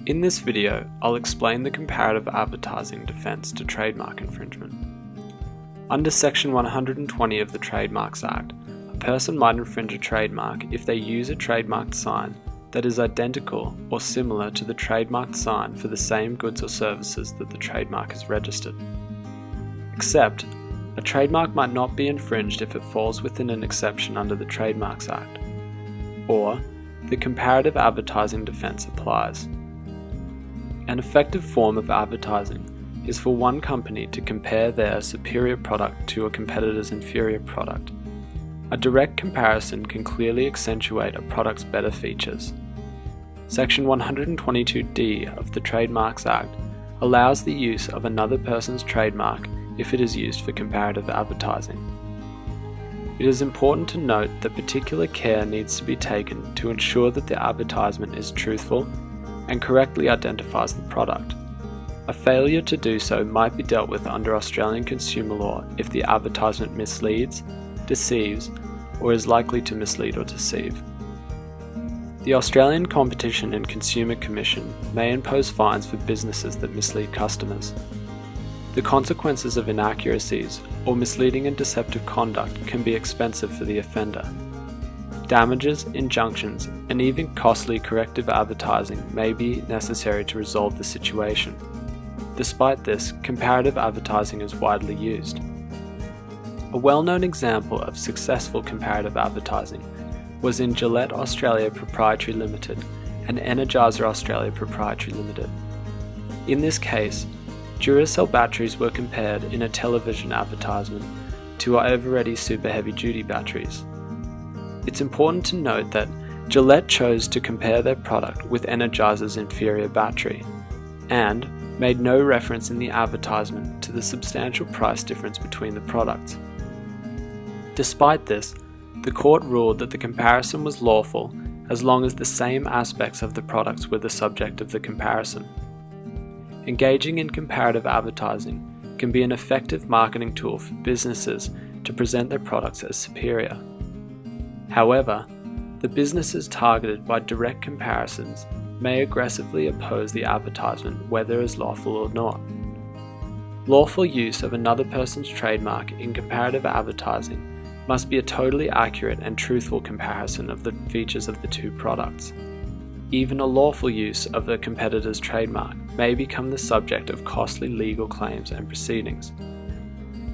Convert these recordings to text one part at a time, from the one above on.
In this video, I'll explain the comparative advertising defense to trademark infringement. Under Section 120 of the Trademarks Act, a person might infringe a trademark if they use a trademarked sign that is identical or similar to the trademarked sign for the same goods or services that the trademark is registered. Except, a trademark might not be infringed if it falls within an exception under the Trademarks Act, or the comparative advertising defense applies. An effective form of advertising is for one company to compare their superior product to a competitor's inferior product. A direct comparison can clearly accentuate a product's better features. Section 122D of the Trademarks Act allows the use of another person's trademark if it is used for comparative advertising. It is important to note that particular care needs to be taken to ensure that the advertisement is truthful and correctly identifies the product. A failure to do so might be dealt with under Australian consumer law if the advertisement misleads, deceives, or is likely to mislead or deceive. The Australian Competition and Consumer Commission may impose fines for businesses that mislead customers. The consequences of inaccuracies or misleading and deceptive conduct can be expensive for the offender. Damages, injunctions, and even costly corrective advertising may be necessary to resolve the situation. Despite this, comparative advertising is widely used. A well-known example of successful comparative advertising was in Gillette Australia Proprietary Limited and Energizer Australia Proprietary Limited. In this case, Duracell batteries were compared in a television advertisement to Eveready super heavy-duty batteries. It's important to note that Gillette chose to compare their product with Energizer's inferior battery, and made no reference in the advertisement to the substantial price difference between the products. Despite this, the court ruled that the comparison was lawful as long as the same aspects of the products were the subject of the comparison. Engaging in comparative advertising can be an effective marketing tool for businesses to present their products as superior. However, the businesses targeted by direct comparisons may aggressively oppose the advertisement whether it is lawful or not. Lawful use of another person's trademark in comparative advertising must be a totally accurate and truthful comparison of the features of the two products. Even a lawful use of a competitor's trademark may become the subject of costly legal claims and proceedings.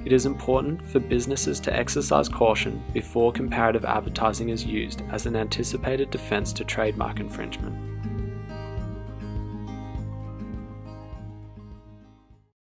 It is important for businesses to exercise caution before comparative advertising is used as an anticipated defense to trademark infringement.